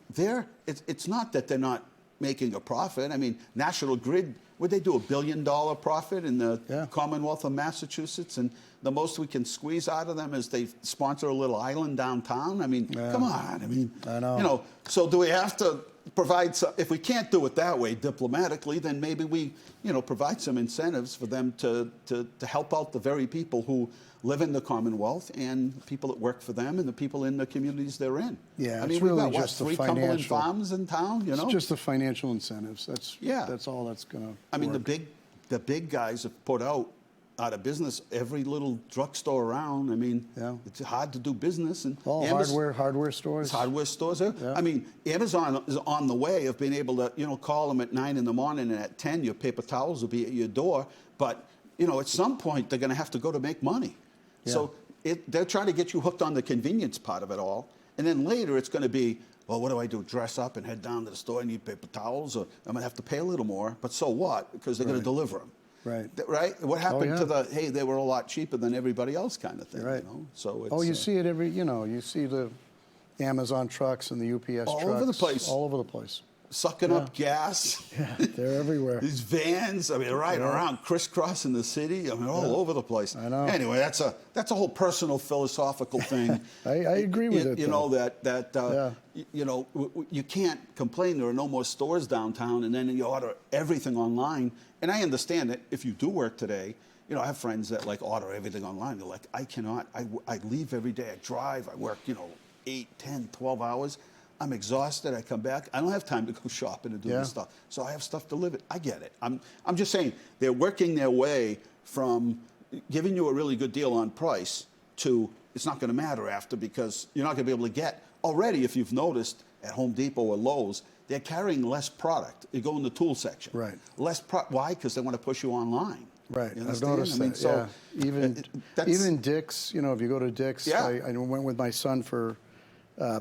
it's not that they're not making a profit. I mean, National Grid, would they do $1 billion profit in the Commonwealth of Massachusetts? And the most we can squeeze out of them is they sponsor a little island downtown. I mean, come on. I mean, I know. you know, so do we have to provide some, if we can't do it that way diplomatically, then maybe we, you know, provide some incentives for them to help out the very people who live in the Commonwealth and people that work for them and the people in the communities they're in. Yeah, I mean, it's we've really got, just the 3 Cumberland financial- Farms in town, you know? It's just the financial incentives. That's all that's going to I mean, the big guys have put out of business every little drugstore around. I mean, it's hard to do business. And all hardware stores. Hardware stores. I mean, Amazon is on the way of being able to, you know, call them at 9 in the morning and at 10 your paper towels will be at your door. But, you know, at some point they're going to have to go to make money. Yeah. So they're trying to get you hooked on the convenience part of it all. And then later it's going to be, well, what do I do? Dress up and head down to the store and need paper towels? Or I'm going to have to pay a little more. But so what? Because they're going to deliver them. Right. Right? What happened to the, hey, they were a lot cheaper than everybody else kind of thing, Right. you know? So it's, you see it you see the Amazon trucks and the UPS all trucks. over the place. All over the place. Sucking up gas. Yeah, they're everywhere. These vans, I mean, riding around, crisscrossing the city, I mean, all over the place. I know. Anyway, that's a whole personal philosophical thing. I agree with it. You know, you know, you can't complain there are no more stores downtown and then you order everything online. And I understand that if you do work today, you know, I have friends that like order everything online. They're like, I cannot, I leave every day, I drive, I work, you know, 8, 10, 12 hours. I'm exhausted. I come back. I don't have time to go shopping and do this stuff. So I have stuff delivered. I get it. I'm just saying they're working their way from giving you a really good deal on price to it's not going to matter after because you're not going to be able to get. Already, if you've noticed, at Home Depot or Lowe's, they're carrying less product. You go in the tool section. Right. Why? Because they want to push you online. Right. You I've understand? noticed that. So even Dick's, you know, if you go to Dick's, Yeah. I went with my son for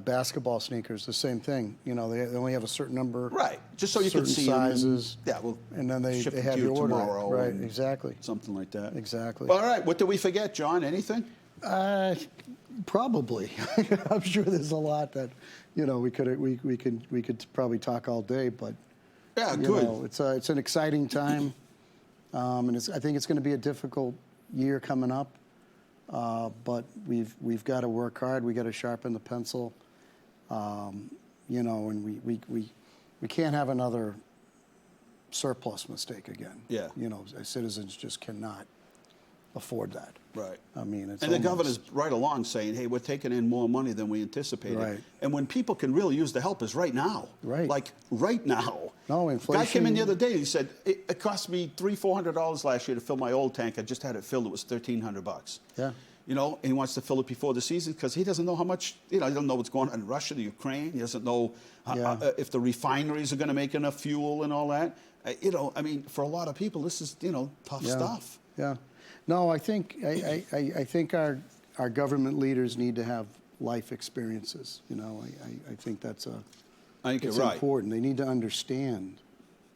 basketball sneakers, the same thing. You know, they only have a certain number. Right. Just so you can see sizes. them. Yeah, well, and then they ship them have to your you order. tomorrow. Right, and exactly. Something like that. Exactly. All right. What did we forget, John? Anything? Probably. I'm sure there's a lot that, you know, we could probably talk all day, but Yeah, you good. know, it's an exciting time, and I think it's going to be a difficult year coming up. But we've got to work hard. We got to sharpen the pencil, you know, and we can't have another surplus mistake again. Yeah. You know, citizens just cannot afford that. Right. I mean, it's and the governor's right along saying, hey, we're taking in more money than we anticipated. Right. And when people can really use the help is right now. Right. Like right now. No, inflation. Guy came in the other day and he said, it cost me $300-400 last year to fill my old tank. I just had it filled. It was $1,300. Yeah. You know, and he wants to fill it before the season because he doesn't know how much, you know, he doesn't know what's going on in Russia, the Ukraine. He doesn't know if the refineries are going to make enough fuel and all that. You know, I mean, for a lot of people, this is, you know, tough stuff. Yeah. No, I think our government leaders need to have life experiences. You know, I think that's I think it's you're right. important. They need to understand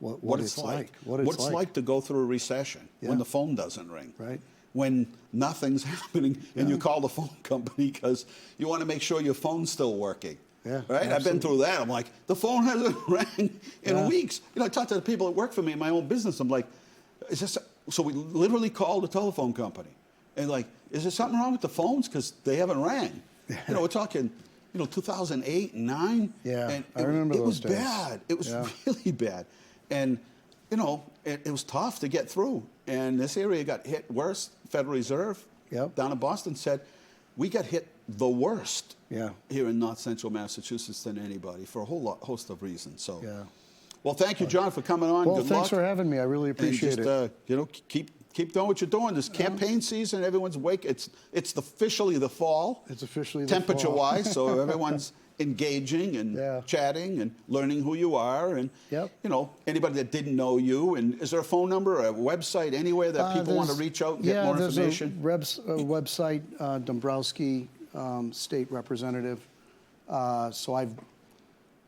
what it's like. What it's like to go through a recession when the phone doesn't ring. Right. When nothing's happening and you call the phone company because you want to make sure your phone's still working. Yeah, right? absolutely. I've been through that. I'm like, the phone hasn't rang in weeks. You know, I talk to the people that work for me in my own business. I'm like, is this... So we literally called the telephone company. And like, is there something wrong with the phones? Because they haven't rang. You know, we're talking, you know, 2008 and 9. Yeah, and I remember those days. It was bad. It was really bad. And, you know, it was tough to get through. And this area got hit worse. Federal Reserve down in Boston said, we got hit the worst here in North Central Massachusetts than anybody for a whole host of reasons. So, well, thank you, John, for coming on. Well, Good thanks luck. for having me. I really appreciate it. You know, keep doing what you're doing. This campaign season, everyone's awake. It's officially the fall. It's officially the temperature-wise, so everyone's engaging and chatting and learning who you are. And you know, anybody that didn't know you. And is there a phone number, a website, anywhere that people want to reach out and get more information? There's a website, Dombrowski, state representative. So I've,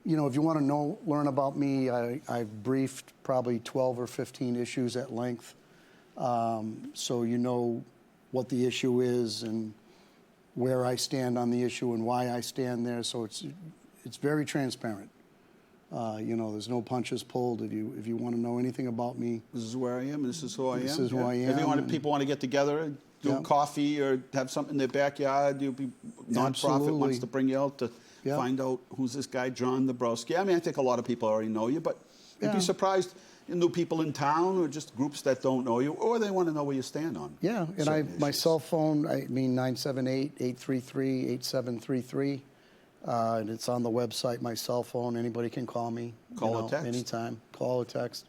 you know, if you want to learn about me, I've briefed probably 12 or 15 issues at length. So you know what the issue is and where I stand on the issue and why I stand there. So it's very transparent. You know, there's no punches pulled. If you want to know anything about me, this is where I am. This is who I am. This is who I am. If people want to get together and do coffee or have something in their backyard, nonprofit wants to bring you out to find out who's this guy, John Dombrowski. I mean, I think a lot of people already know you, but you'd be surprised. New people in town or just groups that don't know you, or they want to know where you stand on. Yeah, and my cell phone, 978-833-8733. And it's on the website, my cell phone. Anybody can call me. Call or text? Anytime. Call or text.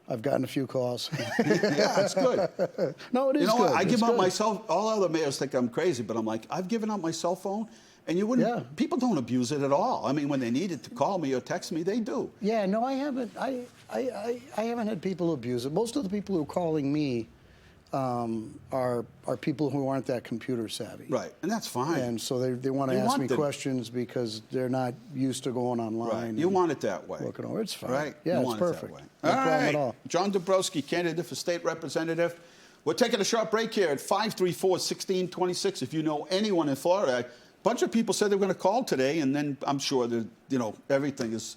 I've gotten a few calls. Yeah, it's good. No, it is good. I give out my cell. All other mayors think I'm crazy, but I'm like, I've given out my cell phone. And you wouldn't. People don't abuse it at all. I mean, when they needed to call me or text me, they do. Yeah, no, I haven't. I haven't had people abuse it. Most of the people who are calling me are people who aren't that computer savvy. Right, and that's fine. And so they want to ask me questions because they're not used to going online. Right. You want it that way. Looking over, it's fine. Right. Yeah, it's perfect. No problem at all. John Dombrowski, candidate for state representative. We're taking a short break here at 534-1626. If you know anyone in Florida. Bunch of people said they were going to call today, and then I'm sure that, you know, everything is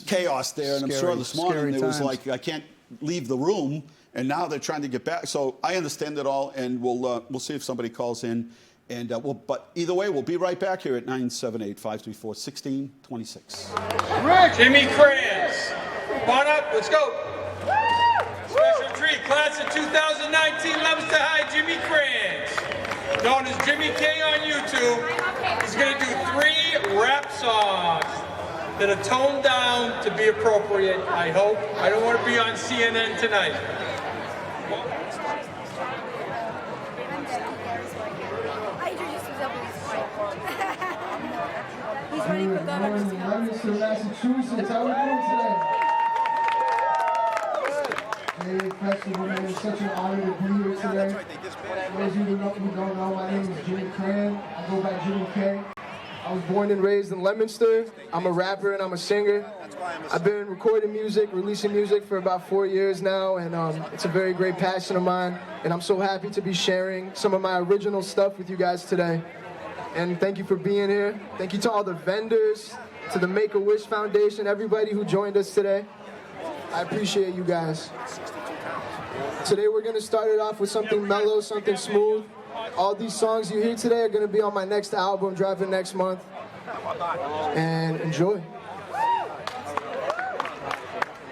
chaos there. And I'm sure this morning it was like, I can't leave the room, and now they're trying to get back. So I understand it all, and we'll see if somebody calls in. And but either way, we'll be right back here at 978-534-1626. Jimmy Kranz, come on up, let's go. Special treat, class of 2019 Leominster High, Jimmy Kranz. Known as Jimmy K on YouTube. He's going to do 3 rap songs that are toned down to be appropriate, I hope. I don't want to be on CNN tonight. He's ready for governor. Leominster, Massachusetts. How are we doing today? Hey, Festival, man, it's such an honor to be here today. For those of you who don't know, my name is Jimmy Kranz. I go by Jimmy K. I was born and raised in Leominster. I'm a rapper and I'm a singer. I've been recording music, releasing music for about 4 years now, and it's a very great passion of mine. And I'm so happy to be sharing some of my original stuff with you guys today. And thank you for being here. Thank you to all the vendors, to the Make-A-Wish Foundation, everybody who joined us today. I appreciate you guys. Today we're going to start it off with something mellow, something smooth. All these songs you hear today are going to be on my next album, dropping next month. And enjoy.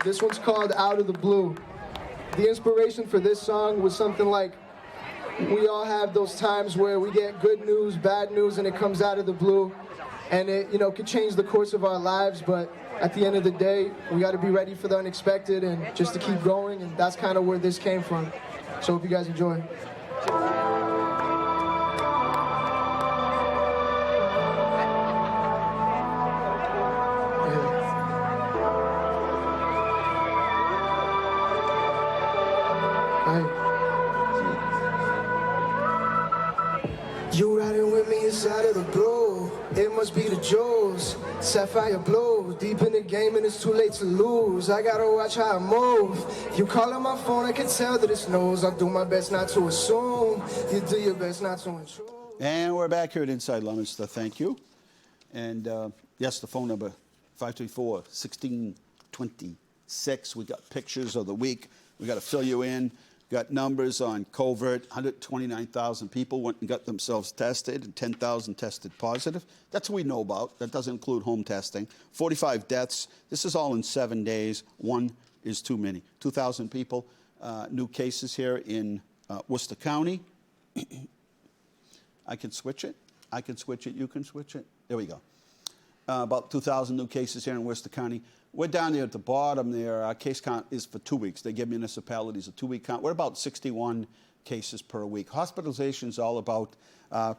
This one's called Out of the Blue. The inspiration for this song was something like, we all have those times where we get good news, bad news, and it comes out of the blue. and it, could change the course of our lives. But at the end of the day, we got to be ready for the unexpected and just to keep going, and that's kind of where this came from. So hope you guys enjoy. You riding with me inside of the blue. It must be the jewels. Sapphire blue. Deep in the game and it's too late to lose. I gotta watch how I move. You call on my phone, I can tell that it's no's. I do my best not to assume. You do your best not to intrude. And we're back here at Inside Leominster. Thank you. And yes, the phone number 534-1626. We got pictures of the week. We got to fill you in. Got numbers on covert. 129,000 people went and got themselves tested, and 10,000 tested positive. That's what we know about. That doesn't include home testing. 45 deaths. This is all in 7 days. One is too many. 2,000 people, new cases here in Worcester County. I can switch it. I can switch it. You can switch it. There we go. About 2,000 new cases here in Worcester County. We're down there at the bottom there. Our case count is for 2 weeks. They give municipalities a 2-week count. We're about 61 cases per week. Hospitalization is all about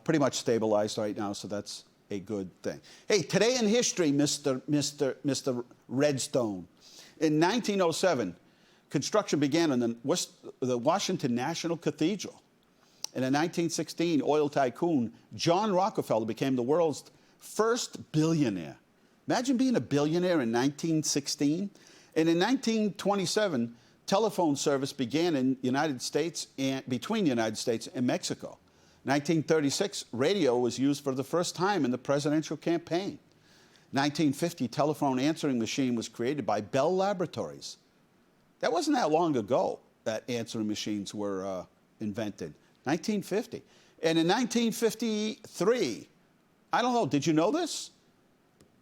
pretty much stabilized right now, so that's a good thing. Hey, today in history, Mr. Redstone. In 1907, construction began on the Washington National Cathedral. And in 1916, oil tycoon John Rockefeller became the world's first billionaire. Imagine being a billionaire in 1916. And in 1927, telephone service began in United States and between the United States and Mexico. 1936, radio was used for the first time in the presidential campaign. 1950, telephone answering machine was created by Bell Laboratories. That wasn't that long ago that answering machines were invented. 1950. And in 1953, I don't know, did you know this?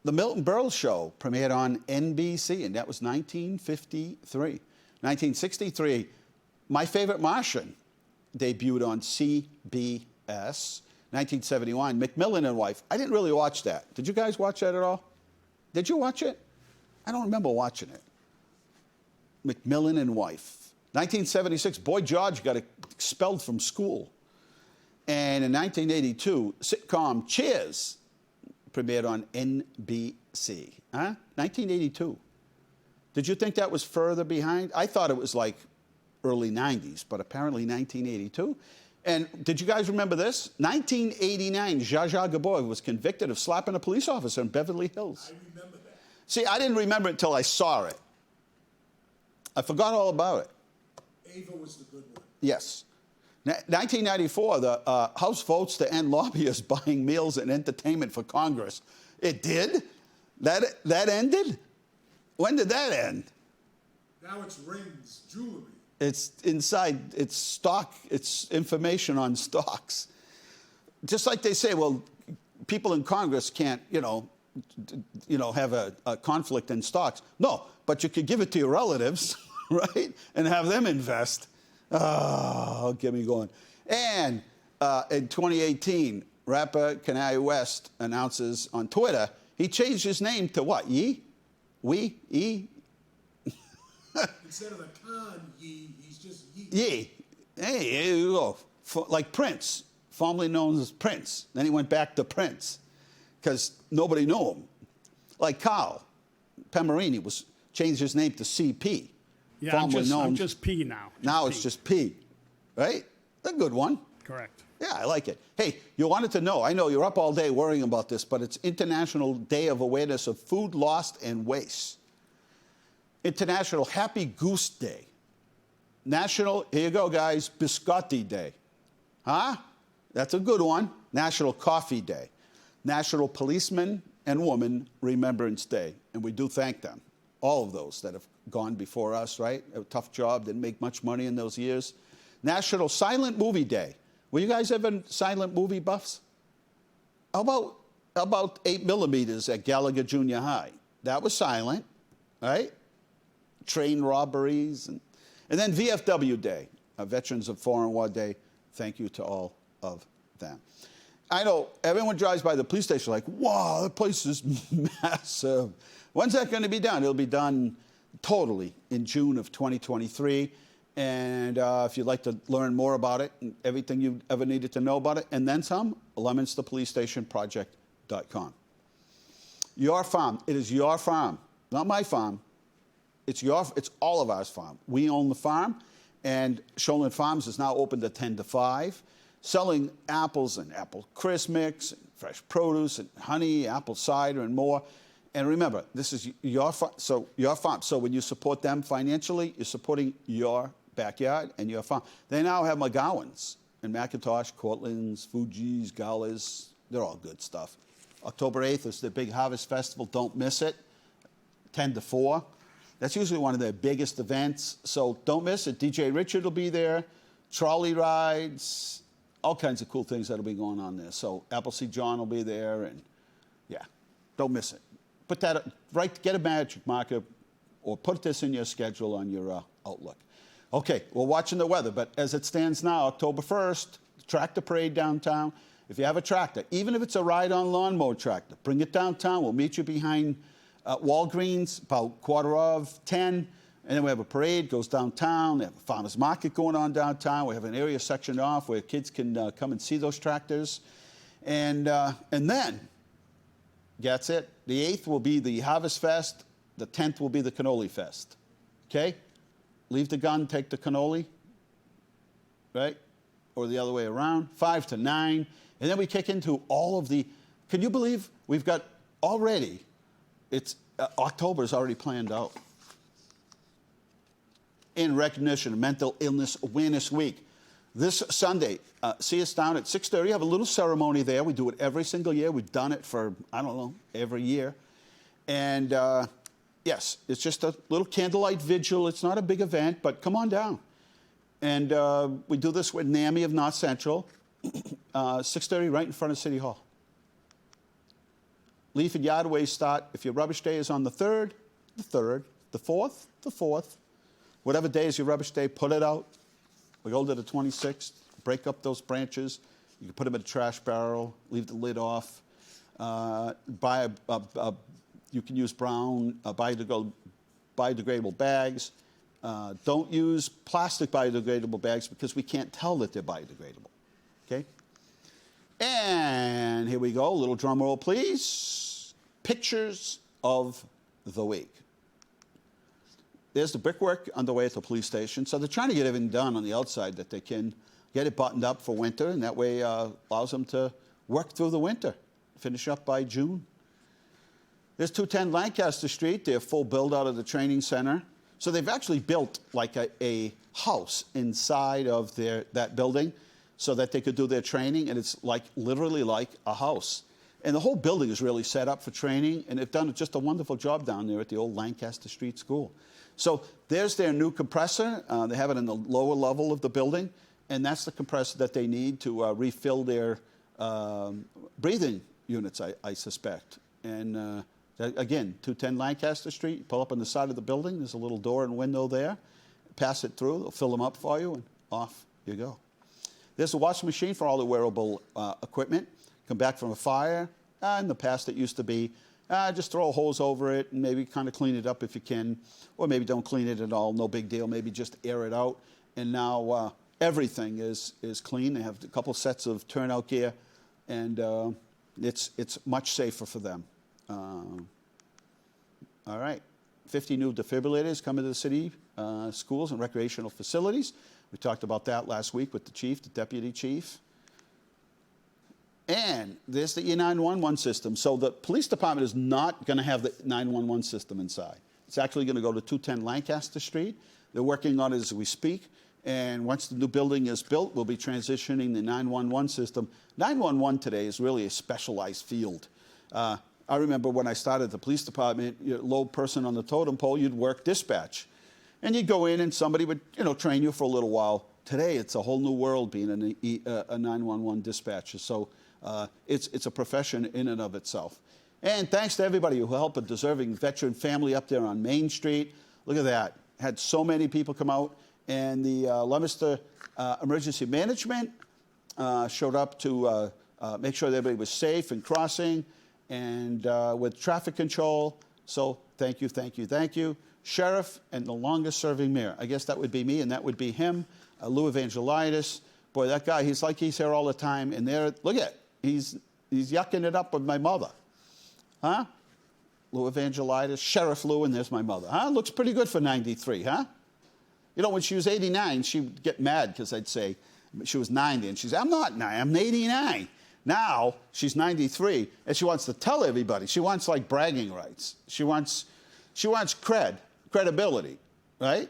The Milton Berle Show premiered on NBC, and that was 1953. 1963, My Favorite Martian debuted on CBS. 1971, Macmillan and Wife. I didn't really watch that. Did you guys watch that at all? Did you watch it? I don't remember watching it. Macmillan and Wife. 1976, Boy George got expelled from school. And in 1982, sitcom Cheers premiered on NBC. 1982. Did you think that was further behind? I thought it was like early 90s, but apparently 1982. And did you guys remember this? 1989, Zsa Zsa Gabor was convicted of slapping a police officer in Beverly Hills. I remember that. See, I didn't remember it until I saw it. I forgot all about it. Ava was the good one. Yes. 1994, the House votes to end lobbyists buying meals and entertainment for Congress. It did? That ended? When did that end? Now it's rings, jewelry. It's inside, it's stock, it's information on stocks. Just like they say, well, people in Congress can't, have a conflict in stocks. No, but you could give it to your relatives, right? And have them invest. Oh, get me going. And in 2018, rapper Kanye West announces on Twitter, he changed his name to what? Ye? We? Ye? Instead of the Khan, Ye, he's just Ye. Ye. Hey, here you go. Like Prince, formerly known as Prince. Then he went back to Prince because nobody knew him. Like Carl Pemerini changed his name to CP. Yeah, I'm just P now. Now it's just P, right? A good one. Correct. Yeah, I like it. Hey, you wanted to know, I know you're up all day worrying about this, but it's International Day of Awareness of Food Lost and Waste. International Happy Goose Day. National, here you go, guys, Biscotti Day. Huh? That's a good one. National Coffee Day. National Policeman and Woman Remembrance Day. And we do thank them, all of those that have gone before us, right? A tough job, didn't make much money in those years. National Silent Movie Day. Were you guys ever silent movie buffs? How about 8 millimeters at Gallagher Junior High? That was silent, right? Train robberies. And then VFW Day, Veterans of Foreign War Day. Thank you to all of them. I know everyone drives by the police station like, wow, the place is massive. When's that going to be done? It'll be done totally in June of 2023. And if you'd like to learn more about it and everything you ever needed to know about it, and then some, LeominsterPoliceStationProject.com. Your farm. It is your farm, not my farm. It's all of ours farm. We own the farm, and Shoalin Farms is now open to 10 to 5, selling apples and apple crisp mix, and fresh produce and honey, apple cider, and more. And remember, this is your farm. So your farm. So when you support them financially, you're supporting your backyard and your farm. They now have McGowan's and McIntosh, Cortland's, Fuji's, Gala's. They're all good stuff. October 8th is the big Harvest Festival. Don't miss it. 10 to 4. That's usually one of their biggest events. So don't miss it. DJ Richard will be there. Trolley rides. All kinds of cool things that'll be going on there. So Appleseed John will be there. And yeah, don't miss it. Put that, get a magic marker or put this in your schedule on your Outlook. Okay, we're watching the weather, but as it stands now, October 1st, tractor parade downtown. If you have a tractor, even if it's a ride-on lawnmower tractor, bring it downtown. We'll meet you behind Walgreens about 9:45, and then we have a parade, goes downtown. They have a farmer's market going on downtown. We have an area sectioned off where kids can come and see those tractors. And then, that's it. The 8th will be the Harvest Fest. The 10th will be the Cannoli Fest. Okay? Leave the gun, take the cannoli, right? Or the other way around, 5 to 9. And then we kick into all of the, can you believe we've got already, October's already planned out. In recognition of Mental Illness Awareness Week. This Sunday, see us down at 6:30. We have a little ceremony there. We do it every single year. We've done it for, I don't know, every year. And yes, it's just a little candlelight vigil. It's not a big event, but come on down. And we do this with NAMI of North Central, 6:30 right in front of City Hall. Leaf and yard waste start, if your rubbish day is on the 3rd, the 3rd, the 4th, the 4th. Whatever day is your rubbish day, put it out. We go to the 26th, break up those branches. You can put them in a trash barrel, leave the lid off. You can use brown biodegradable bags. Don't use plastic biodegradable bags because we can't tell that they're biodegradable. Okay? And here we go. A little drum roll, please. Pictures of the week. There's the brickwork underway at the police station. So they're trying to get everything done on the outside that they can get it buttoned up for winter, and that way allows them to work through the winter, finish up by June. There's 210 Lancaster Street. They're full build out of the training center. So they've actually built like a house inside of that building so that they could do their training, and it's like literally like a house. And the whole building is really set up for training, and they've done just a wonderful job down there at the old Lancaster Street School. So there's their new compressor. They have it in the lower level of the building, and that's the compressor that they need to refill their breathing units, I suspect. And again, 210 Lancaster Street, pull up on the side of the building. There's a little door and window there. Pass it through. They'll fill them up for you, and off you go. There's a washing machine for all the wearable equipment. Come back from a fire. In the past, it used to be just throw a hose over it and maybe kind of clean it up if you can, or maybe don't clean it at all. No big deal. Maybe just air it out. And now everything is clean. They have a couple sets of turnout gear, and it's much safer for them. All right. 50 new defibrillators coming to the city schools and recreational facilities. We talked about that last week with the chief, the deputy chief. And there's the E911 system. So the police department is not going to have the 911 system inside. It's actually going to go to 210 Lancaster Street. They're working on it as we speak. And once the new building is built, we'll be transitioning the 911 system. 911 today is really a specialized field. I remember when I started the police department, you're a low person on the totem pole, you'd work dispatch. And you'd go in and somebody would, train you for a little while. Today, it's a whole new world being a 911 dispatcher. So it's a profession in and of itself. And thanks to everybody who helped a deserving veteran family up there on Main Street. Look at that. Had so many people come out. And the Leominster Emergency Management showed up to make sure that everybody was safe and crossing and with traffic control. So thank you, thank you, thank you. Sheriff and the longest-serving mayor. I guess that would be me, and that would be him, Lou Evangelitis. Boy, that guy, he's like he's here all the time. And there, look at it. He's yucking it up with my mother. Huh? Lou Evangelitis, Sheriff Lou, and there's my mother. Huh? Looks pretty good for 93, huh? You know, when she was 89, she'd get mad because I'd say she was 90. And she'd say, I'm not 9, I'm 89. Now, she's 93, and she wants to tell everybody. She wants, like, bragging rights. She wants credibility, right?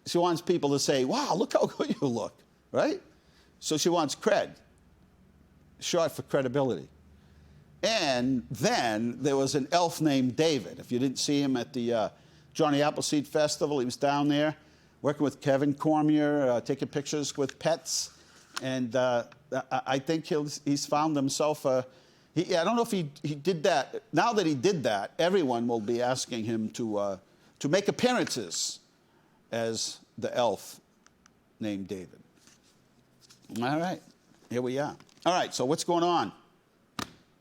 She wants people to say, wow, look how good you look, right? So she wants cred, short for credibility. And then there was an elf named David. If you didn't see him at the Johnny Appleseed Festival, he was down there working with Kevin Cormier, taking pictures with pets. And I think he's found himself I don't know if he did that. Now that he did that, everyone will be asking him to make appearances as the elf named David. All right, here we are. All right, so what's going on?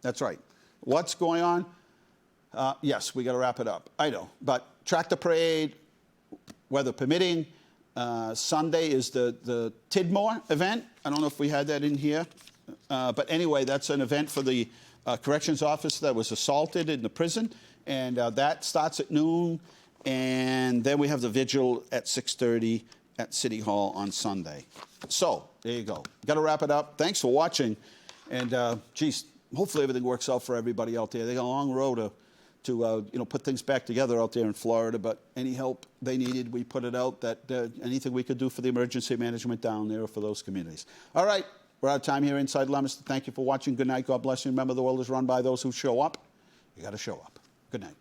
That's right. What's going on? Yes, we got to wrap it up. I know, but tractor parade, weather permitting. Sunday is the Tidmore event. I don't know if we had that in here. But anyway, that's an event for the corrections officer that was assaulted in the prison. And that starts at noon. And then we have the vigil at 6:30 at City Hall on Sunday. So there you go. Got to wrap it up. Thanks for watching. And, geez, hopefully everything works out for everybody out there. They got a long road to put things back together out there in Florida, but any help they needed, we put it out, that anything we could do for the emergency management down there or for those communities. All right, we're out of time here inside Leominster. Thank you for watching. Good night. God bless you. Remember, the world is run by those who show up. You got to show up. Good night.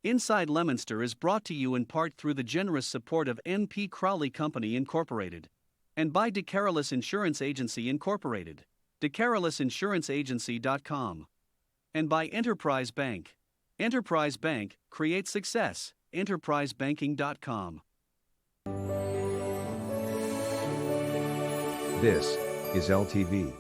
Inside Leominster is brought to you in part through the generous support of N.P. Crowley Company Incorporated and by DeCarolis Insurance Agency Incorporated, DeCarolisInsuranceAgency.com, and by Enterprise Bank. Enterprise Bank creates success. EnterpriseBanking.com. This is LTV.